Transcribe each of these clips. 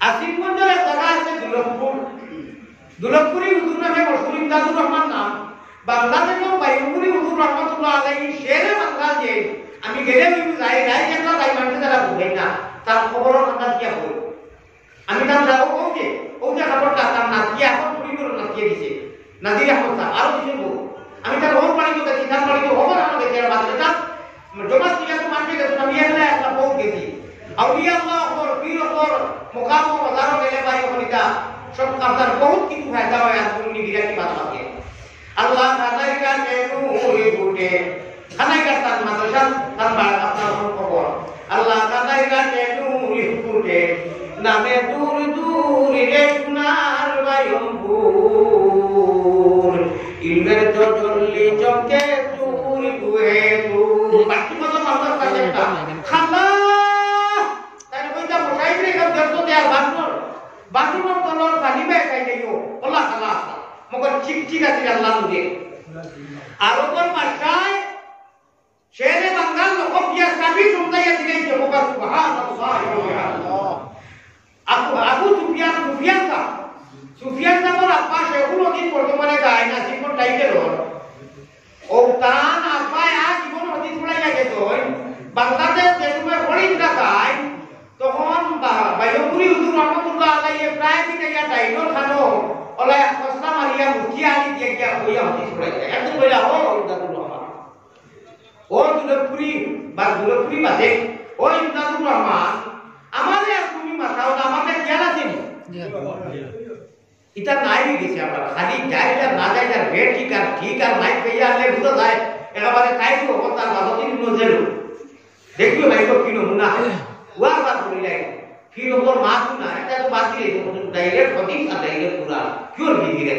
আসিফগঞ্জের এক জায়গা আছে দুলভপুর, দুলভপুরি হুজুর নামে মশহুর ইমদাদুর রহমান নাম। বাংলাদেশের বাইরপুরি হুজুর রহমাতুল্লাহ আলাইহি শেরে বাংলা যে আমি গেলে যাই একটা তাই মানুষের দ্বারা বুঝাই না তার খবরও আন্দাজ কিয়া হল। আমি তার যাবো ওকে খবরটা তার নাতিয়ে এখন চুরি করে নাতিয়ে দিছে নাজির আহমদ সাহেব আরো কিছু বল। আমি তার হোম বাড়িতে গেছি, তার বাড়িতে খবর আমার গেছি আর বাচ্চাটা জমা থেকে তো মানতে গেছে আমি এখানে একটা বউ গেছি আউলিয়া আল্লাহ ওর পীর ওর মুকাম ও বাজারও গেলে ভাই ওখানটা সব আপনার বহুত কিছু ফায়দা হয় আর পুরনি বিরাটি বাদ বাকি আল্লাহ তাআলা কাছে নূরে ফুটে খানাইকা তার মাদ্রাসা তার আপনার খবর আল্লাহ তাআলা কাছে নূরে ফুটে নামে দূর দূর রে সোনার বাইম্বুর ইলমের জল্লি চমকে তুই তুই তুই বাকি মত মামলা কাছে খালা তাই কইতা বসাই রে গো দর্শন দেয়া বাথরুমের তলর পানিবে খাই যাইও আল্লাহ খালা মগর চিকচিক আছে আল্লাহ নুরে আরবর ভাষায় শেরে বাঙ্গাল লোক দিয়া সাবি সুন্দাইয়া দিলেন যে মোকা সুবহানাল্লাহ আবু সুফিয়ান সাহেবের আব্বা শেখুল হদিস বর্তমানে গায় না জীবন টাইটেলর ও তান আব্বা জীবন হদিস পড়াইয়া গেত বাংলাদেশ যে সময় পড়িটা গায় তখন বাইরপুরি হুজুর রহমাতুল্লাহ আলাইহি প্রায় দিকে ডাইনোর খানো ওলা কসনা মারিয়া মুখি আলি দিয়ে গিয়া হইয়া হদিস পড়াইয়া একদম কইলা ও ইমদাদুর রহমান ও দুলপুরি বাদে ও ইমদাদুর রহমান আমাদের তুমি মাথাও না আমাদের জ্ঞান আছে নি এটা নাই গেছে আমরা খালি যাইটা না যাইটা বেড ঠিক আর নাই পেয়ে আনলে বুঝা যায় একেবারে তাই তো তার বাদতিন নজেল দেখবে ভাই তো কি নমুনা ওয়া বাদ করি লাগে ফির ওপর মাছ না এটা তো বাদ দিয়ে তো ডাইরেক্ট হদিস আর ডাইরেক্ট কুরআন কিওর ভিড়ে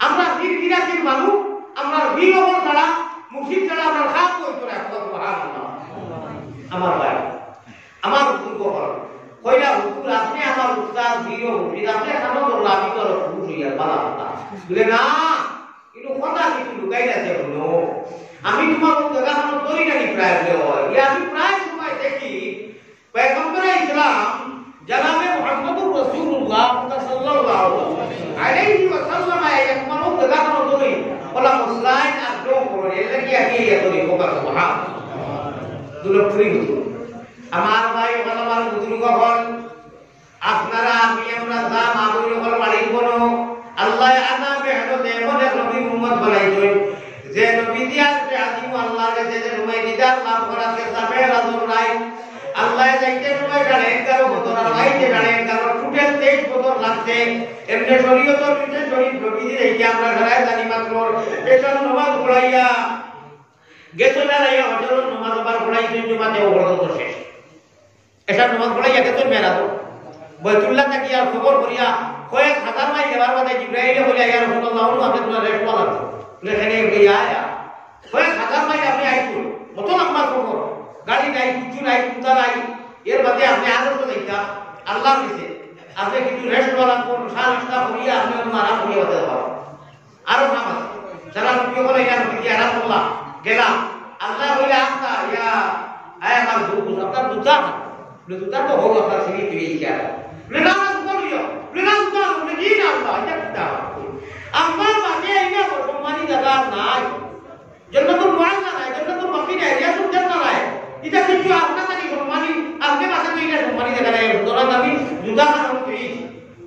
আমরা ভিড়াছির মানুষ আমরা ভিড় ওপর ছাড়া মুফিদ ছাড়া আমরা খাপ করতে না সুবহানাল্লাহ আমার ভাই আমার বুজুর্গ হল কইলা হুজুর আপনি আমার উস্তাদ ভিড় মুফিদ আপনি খানো বললা আমি তো খুশ হইয়া বালা কথা বলে না ইনো কথা কিছু লুকাই আছে বলো আমি তোমার জায়গা খানো তরি না প্রায় হয় ইয়া আমি প্রায় সময় দেখি পয়গম্বর ইসলাম জনাবে মুহাম্মদুর রাসূলুল্লাহ সাল্লাল্লাহু আলাইহি ওয়াসাল্লাম আয়া তোমার জায়গা খানো তরি বলা মুসলাইন আর দো করে লাগি আগে ইয়া তরি কোকা সুবহান দুলপুরি হুজুর আমার ভাই আমার বুজুর্গ হল আপনারা আমি আমরা দাম আবুল হল বাড়ি বনো আল্লাহ আনা মেহনত এমন এক নবী মুহাম্মদ বানাইছেন যে নবী দিয়ার যে আজিম আল্লাহর কাছে যে রুমাই দিদার লাভ করাতে যাবে রাজুল নাই আল্লাহ যাইতে রুমাই গাড়ে 11 বছর আর ভাইতে গাড়ে 11 টোটাল 23 বছর লাগছে এমনি শরীয়তের বিশেষ শরীর নবী দিয়ে আমরা ঘরায় জানি মাত্র এসব নামাজ পড়াইয়া গেছো না রাইয়া হজরত নামাজ আবার পড়াইছেন জুমাতে ওরকম শেষ এসব নামাজ পড়াইয়া গেছো মেরা তো বাইতুল্লাহ থেকে আর খবর করিয়া কয়েক হাজার মাইল যাবার বাদে জিবরাইলে বলে ইয়া রাসূলুল্লাহ আপনি তোমার রেট পালা লেখানে গিয়া আয়া কয়েক হাজার মাইল আপনি আইছো কত লম্বা খবর গাড়ি নাই কিছু নাই কুতা নাই এর বাদে আপনি আরো তো দেখা আল্লাহ দিছে আপনি কিছু রেস্ট করা কোন সালটা করিয়া আপনি আরাম করিয়া হতে পারো আরো নামাজ যারা রুকিও বলে ইয়া নবী আরাম আল্লাহ গেলাম আল্লাহ বলে আস্তা ইয়া আয় আমার আপনার দুটা তো হোক আপনার সিঁড়ি তুই ইচ্ছা Lenas bolio, lenas bang, begini Allah, jadilah. Amal bagi ini berkomani dalam naik. Jangan tu mual naik, jangan tu makin naik, dia tu jangan naik. Tidak kecuali apa tadi berkomani, apa masa tu ini berkomani dalam naik. Orang tapi juta kan orang tu ini,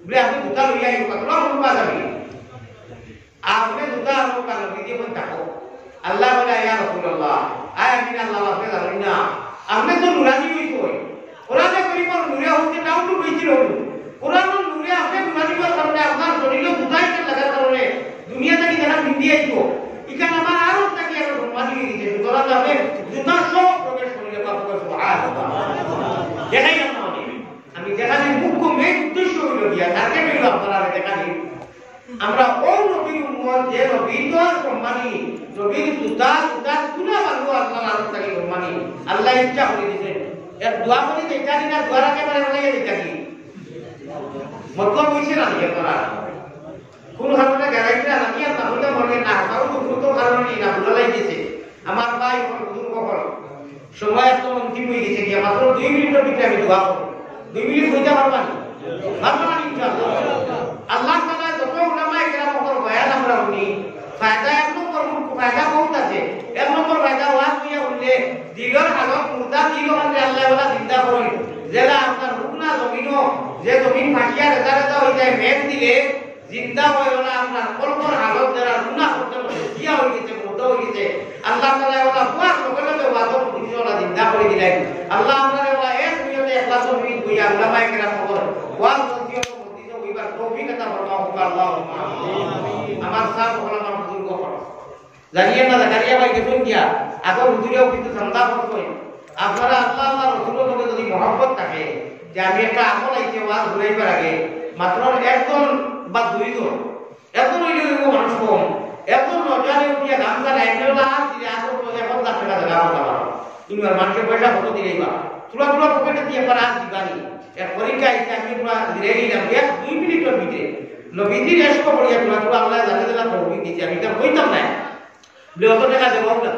beli aku juta lu ya itu, kalau orang lupa tapi. Apa juta orang kalau dia pun takut. Allah beraya Rasulullah, ayat ini Allah berfirman dalamnya. Apa tu nurani itu? কোরআনে করিমর নূরে হতে down হইছিল কোরআনের নূরে আপনি গুনানি করার সামনে আপনার শরীরে বুঝাইতে লাগার কারণে দুনিয়া থেকে যারা ভিন্দি আইতো ইখানে আমার আরো থাকি আর মানি দিতে তোরা যাবে জুতা সব প্রবেশ করিলে পাবো সুবহানাল্লাহ দেখাই না আমি দেখানি মুখ্য মেন উদ্দেশ্য হলো দিয়া তাকে হলো আপনারা দেখানি আমরা ওই নবীর উম্মত যে নবী তো সম্মানী নবীর জুতা তুলা বানবো আল্লাহ আরো থাকি সম্মানী আল্লাহ ইচ্ছা করে দিয়েছেন यार दुआ करी देखा नहीं ना द्वारा के बारे में ये देखा नहीं मतलब वैसे ना ये करा कौन खाने का गारंटी ना नहीं आता बोलते बोलते ना कारों को तो खाना नहीं ना बोला ही जैसे हमारे भाई और बुजुर्ग को करो समय तो अंतिम हुई जैसे कि मात्र 2 मिनट भी क्या दुआ करो 2 মিনিট হইতে পারবা না পারবা না ইনশাআল্লাহ আল্লাহ তাআলা যত উলামায়ে কেরাম কর বয়ান আমরা শুনি ফায়দা এক নম্বর ফায়দা বহুত আছে এক নম্বর ফায়দা ওয়াজ নিয়ে উঠলে দিগর হালত মুর্দা দিল মানে আল্লাহ ওয়ালা জিন্দা করেন যেটা আপনার রুকনা জমিনও যে জমিন ফাটিয়া রেজা হয়ে যায় মেঘ দিলে জিন্দা হয় ওলা আপনার কলকর হালত যারা গুনাহ করতে দিয়া হয়ে গেছে মুর্দা হয়ে গেছে আল্লাহ তাআলা ওলা পুয়ার লগে ওয়াজও দিছে ওলা জিন্দা করে দিলেন আল্লাহ আমরা ওলা এক নিয়তে ইখলাস মিনিট কইয়া উলামায়ে কেরাম কর ওয়াজ দিও মসজিদে হইবার তৌফিক আতা ফরমাও আল্লাহুম্মা আমিন আমার সাহ ওলামা বুজুর্গ করো জানিয়ে না জাকারিয়া ভাই গেছেন কিয়া আগর হুজুরেও কিন্তু ঠান্ডা করতেন আপনারা আল্লাহ আল্লাহ রাসূলের মধ্যে যদি মহব্বত থাকে যে আমি একটা আমল আইছে ওয়াজ ঘুরাইবার আগে মাত্র একজন বা দুইজন এত হইলেও মানুষ কম এত নজরে উঠিয়া গামছা লাইনেওয়ালা হাত দিলে আসল মজা 1 লাখ টাকা দেওয়া হবে ইনবার মানুষের পয়সা কত দিলেই বা তুলা তুলা পকেটে দিয়ে পারা হাত দিবানি এক পরীক্ষা আইছে আমি পুরা রেডি না 2 মিনিটের ভিতরে নবীজির এসকো পড়িয়া তুলা তুলা আল্লাহ জানে দিলা তৌফিক দিয়েছে আমি তো কইতাম না বলে অত টাকা দেব না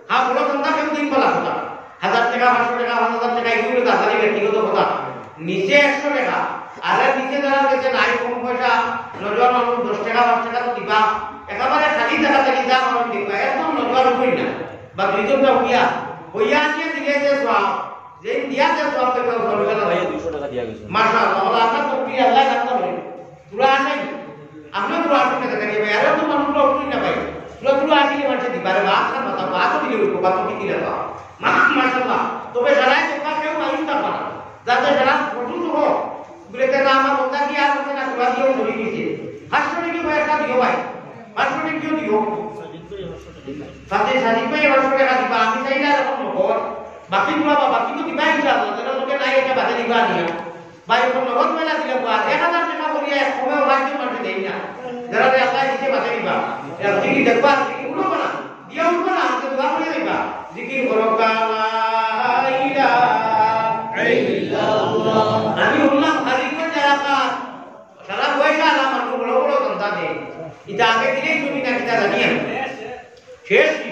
হ্যাঁ বড় সন্ধ্যা কেউ দিন বলা কথা 1000 টাকা 500 টাকা 1000 টাকা এগুলো তো হাজারি ব্যক্তিগত কথা নিচে 100 টাকা আর নিচে যারা গেছে নাই কম পয়সা নজর মানুষ 10 টাকা 5 টাকা তো দিবা একেবারে খালি টাকা থেকে যা মানুষ দিবা একদম নজর হই না বা দুইজনটা হইয়া নিয়ে দিলে যে সওয়াব যে দিয়া যে সওয়াব থেকে সরবে না ভাই 200 টাকা দিয়া গেছে মাশাআল্লাহ আল্লাহ আপনার তকবীর আল্লাহ জানতা বলে পুরা আসেন আপনি পুরা আসেন না দেখেন ভাই আর তো মানুষ উঠি না ভাই পুরা আসলে মানুষ দিবারে বাসা মাথা বাত দিলে উঠো বাত দিলে বা মাশাআল্লাহ তবে যারা কথা কেউ মানুষ না পারে যাতে যারা ফটো তো বলে কেন আমার কথা কি আর কথা না পুরা দিও ধরে দিয়েছে 500 টাকা ভাই একটা দিও ভাই 500 টাকা কিও দিও সাথে সাজিব ভাই 500 টাকা দিবা আমি চাই না এরকম নগদ বাকি পুরা বাকি তো দিবা ইনশাআল্লাহ যারা লোকে নাই এটা বাদে দিবা নিয়া ভাই কোন নগদ মেলা দিলে বা 1000 টাকা করিয়া সময় ভাগ্য মাঠে দেই না যারা আল্লাহ দিতে বাদে দিবা এর জিকির দেখবা জিকির উঠো না দিয়া উঠো না আমাকে দোয়া করে দিবা জিকির করো লা ইলাহা ইল্লাল্লাহ আমি উল্লাহ হাজির করে যারা সারা পয়সা না মানুষ বড় বড় কথা দেয় এটা আগে দিলেই তুমি না কিটা জানিয়া শেষ কি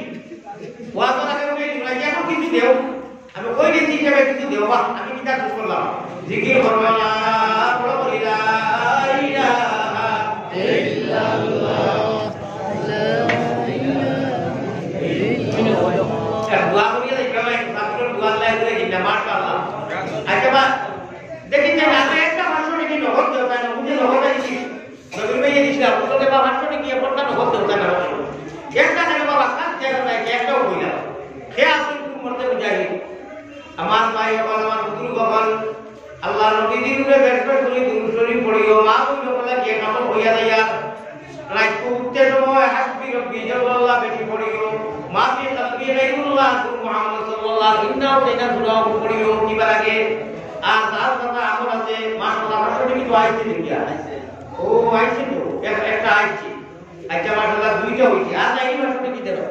ওয়া তো আগে বলে দিলা যে এখন কিছু দেও আমি কই দিছি যে কিছু দেও বা আমি কিটা খুশ করলাম জিকির করো লা ইলাহা ইল্লাল্লাহ দোয়া করিয়া দেখবা আপনার দোয়া আল্লাহ করে দিনা মাশাআল্লাহ আচ্ছা বা দেখেন যে আমি একটা 500 টাকা নগদ দেব না মুঝে নগদ আইছি নগদ ভাই দিছিল তো দেবা 500 টাকা আপনার নগদ দেব না একটা টাকা বাবা কাজ জায়গা নাই একটাও হইলা হে আসল তুমি মরতে বুঝাই আমার ভাই আমার বুজুর্গ বল আল্লাহ নবীর উপরে বেশবেশ বলি দুরূদ শরীফ পড়িও মা বলি বলা কি কাম হইয়া যাইয়া রাত উঠতে সময় হাসবি রব্বি জাল্লাল্লাহ বেশি পড়িও মা কি তাকবীর রাইউল্লাহ মুহাম্মদ সাল্লাল্লাহু আলাইহি ওয়াসাল্লাম এটা সুরা পড়িও কি বাগে আর তার কথা আমল আছে মাশাআল্লাহ 500 টাকা তো আইছে দিয়া ও আইছে তো একটা আইছে আচ্ছা মাশাআল্লাহ দুইটা হইছে আর নাই 500 টাকা দিতে দাও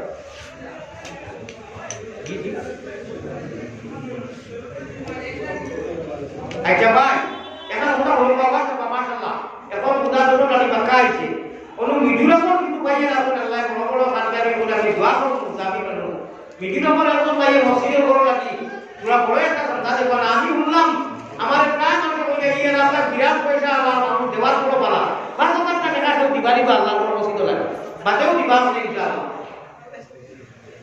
আচ্ছা ভাই এখন ওটা হলো বাবা মাশাআল্লাহ এখন খুদা দুটো গাড়ি বাঁকা আইছে অনু মিডুরামও কিন্তু পাইয়ে না আল্লাহ বড় বড় সরকারি কোনা আমি দোয়া করব দাবি করব মিডুরামও একদম পাইয়ে মসজিদে বড় লাগি পুরা বড় একটা সন্তান দেব না আমি বললাম আমার প্রাণ আমাকে বলে ইয়ে আপনার বিরাট পয়সা আল্লাহ আমি দেওয়ার বড় বালা 5000 টাকা তো দিবারি বা আল্লাহ বড় মসজিদ লাগে বাদেও দিবা বলে ইনশাআল্লাহ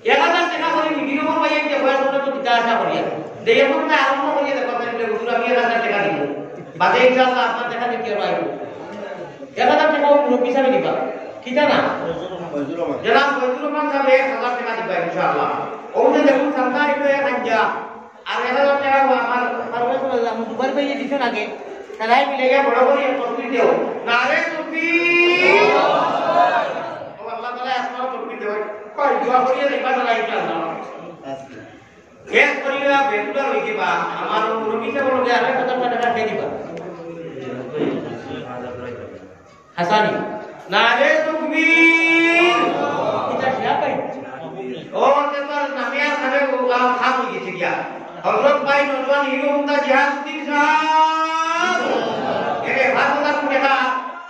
1000 টাকা করে মিডুরামও পাইয়ে যে বয়স হলো তো দিতে আশা করি দেয় তো না আরম্ভ করিয়ে দেখো তাহলে হুজুর আমি 1000 টাকা দিব বাদে ইনশাআল্লাহ আপনার টাকা দিতে পারবো 1000 টাকা মুরব্বি সাহেব দিবা কি জানা জনাব ফয়জুর রহমান সাহেব 1000 টাকা দিবা ইনশাআল্লাহ ওটা দেখুন সরকার একটু হাঞ্জা আর 1000 টাকা আমার পারবে আমি দুবার পেয়ে দিছো আগে তাই মিলেগা বড় বড় তকবীর দেও নারে তকবীর ও আল্লাহ তাআলা আসমাও তকবীর দেও কই দোয়া করিয়ে দিবা না ইনশাআল্লাহ এক করিয়া বেকুলা হই দিবা আমার মুরব্বি সাহেব বলে আর 1000 টাকা দিয়ে দিবা হাসানি নারে তকবীর এটা সিয়াপ ভাই ও তেবার নামিয়া সাহেব খাম হই গেছে গিয়া হযরত ভাই নওজওয়ান হিরোহুন্দা জিহাদউদ্দিন সাহেব এরে 5000 টাকা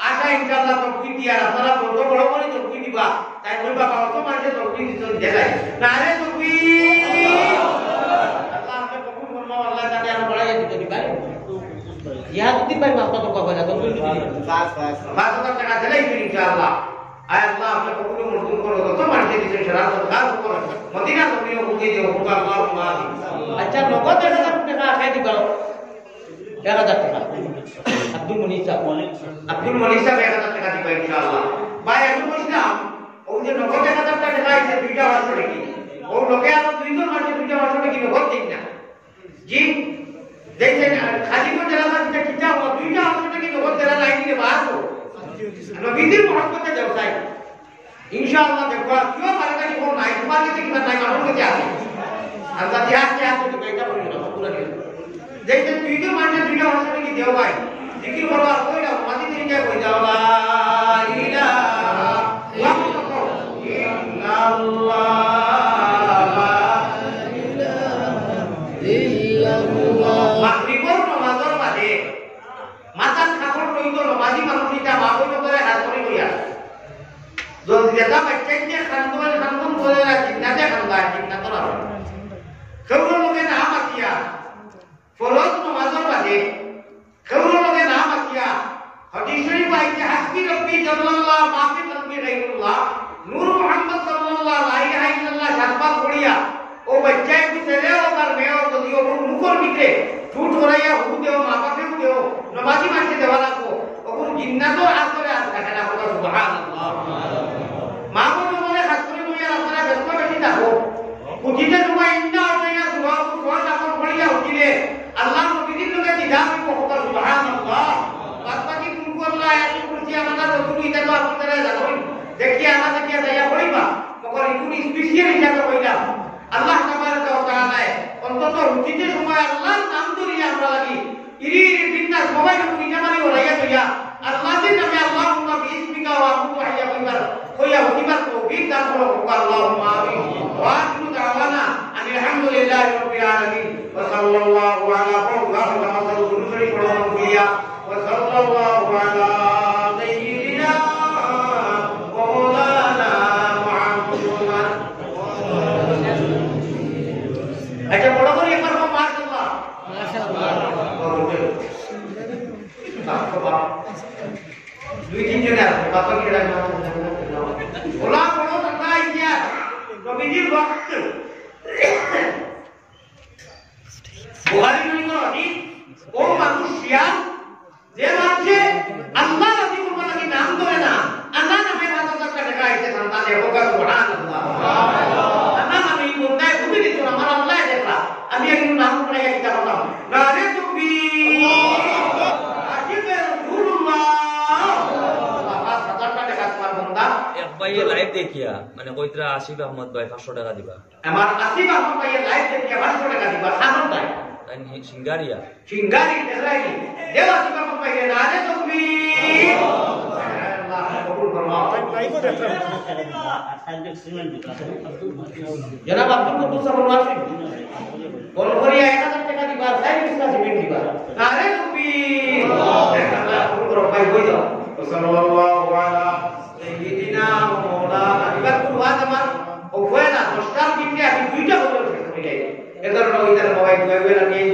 আশা ইনশাআল্লাহ তকবীর দিয়া আপনারা বড় বড় করে তকবীর দিবা তাই কই বাবা অত মানুষে তকবীর দিতে দেলাই নারে তকবীর আল্লাহ আপনি কবুল ফরমাও আল্লাহ তাআলা আর বড়াইয়া দিতে দিবা জিহাদুদ্দিন ভাই মাত্র তো কবে না তখন 5,000 টাকা দিলেই ফিরি ইনশাআল্লাহ আয় আল্লাহ আপনি কবুল মঞ্জুর করো যত মানুষ দিয়েছেন শরাফত খান করো মদিনা নবীও বুঝে দিও হুকা আল্লাহুম্মা আমিন আচ্ছা নগদ 1000 টাকা খাই দিবা 1000 টাকা আব্দুল মনির সাহেব 1000 টাকা দিবা ইনশাআল্লাহ ভাই আমি বলছিলাম ওই যে নগদ 1000 টাকা দিয়েছে দুইটা বছর কি ও লোকে আর দুইজন মাসে দুইটা বছর কি নগদ দিন না জি দেখেন খালি করে জেলা থেকে কিটা ও দুইটা বছর কি নগদ জেলা লাইন দিয়ে বাসো নবীদের মহব্বতে দেও চাই ইনশাআল্লাহ দেখো কিও বারকারি কোন নাই তোমার কাছে কি নাই আমার কাছে আছে আল্লাহ দিয়াছে আছে তো এটা বলি না পুরো দিন দেখেন দুইজন মাসে দুইটা বছর কি দেও ভাই জিকির করো আর কইরা মাঝে দিন যায় কই যাও লা ইলাহা ইল্লাল্লাহ মাগরিবের নামাজের বাদে মাথার খাপড় লইত নমাজি মানুষটা বাবুই করে হাত করে লইয়া যদি যেটা বাচ্চাকে খান্দন করে না জিন্নাতে খান্দা জিন্নাত না কেউর লোকে না মাতিয়া ফরজ নামাজের বাদে কেউর লোকে না মাতিয়া হাদিস শরীফ আইছে হাসবি রব্বি জাল্লাল্লাহ মাফি তানবি গায়রুল্লাহ নূর মুহাম্মদ সাল্লাল্লাহু লা ইলাহা ইল্লাল্লাহ সাতবার পড়িয়া ও বাচ্চাকে ছেলে ও তার মেয়ে যদি ও মুখের ভিতরে ঠুট করাইয়া হু দেও মা বাপে দেও নমাজি মানতে দেওয়া লাগবো ওগুলো জিন্নাতও আসলে আর থাকে না বলা সুবহানাল্লাহ মা বাবা বলে খাস করে লইয়া আপনারা ব্যস্ত বেশি থাকো কুজিতে তোমার ইন্না হইয়া সুবহ সুবহ আপন পড়িয়া উঠিলে আল্লাহ নবীর লোকে দিদা হইব কথা সুবহানাল্লাহ বাকি তুমি আল্লাহ এত কুরসি আমাদের রসুল এটা তো আপনারা জানেন দেখি আমাদের কি যাইয়া পড়িবা তখন একটু স্পেশাল হিসাবে কইলাম আল্লাহ তাবারক ওয়া তাআলা অন্তত উচিত সময় আল্লাহর নাম ধরিয়া আমরা লাগি ইরি দিনটা সবাই তুমি জামানি ওরাইয়া কইয়া আল্লাহর নামে আল্লাহুম্মা বিসমিকা ওয়া আকুতু হাইয়া কইবার কইয়া হইবার তৌফিক দান করো আল্লাহুম্মা আমিন ওয়া আখিরু দাওয়ানা আলহামদুলিল্লাহি রাব্বিল আলামিন ওয়া সাল্লাল্লাহু আলা মুহাম্মাদিন ওয়া সাল্লাল্লাহু আলা সাইয়্যিদিনা ওয়া মাওলানা মুহাম্মাদ আচ্ছা বড় করে একবার মাশাআল্লাহ দুই তিন জন আছে বাবা কি রাখা ওলা বড় কথা ইয়া নবীজির ওয়াক্ত বুখারী শরীফের হাদিস ও মানুষিয়া যে মানুষে আল্লাহ রাজি করবার লাগি নাম ধরে না আল্লাহ নামে হাজার টাকা আইছে সন্তানে হোক সুবহানাল্লাহ আল্লাহ নামে কোনটাই ভুলে দিত আমার আল্লাহ দেখলা আমি একটু নাম করে একটা কথা না রে তুমি ভাইয়ে লাইভ দেখিয়া মানে কইতরা আসিফ আহমদ ভাই 500 টাকা দিবা আমার আসিফ আহমদ ভাই লাইভ দেখিয়া 500 টাকা দিবা সামন ভাই তাই সিঙ্গারিয়া দেখাইনি দেও আসিফ আহমদ ভাই না রে তুমি আল্লাহ কবুল ফরমাও লাইভ দেখা জনাব আব্দুল কুদ্দুস সাহেব ওয়াসি কোন করিয়া 1000 টাকা দিবা সাইড বিশ্বাস সিমেন্ট দিবা না রে তুমি আল্লাহ কবুল করো ভাই হই যাও সাল্লাল্লাহু আলা সাইয়্যিদিনা মাওলানা এবার কুরআন আমার ও হয় না 10টার দিনে আমি দুইটা বলে শেষ করে যাই এর কারণে ওইটার মোবাইল দুই না নিয়ে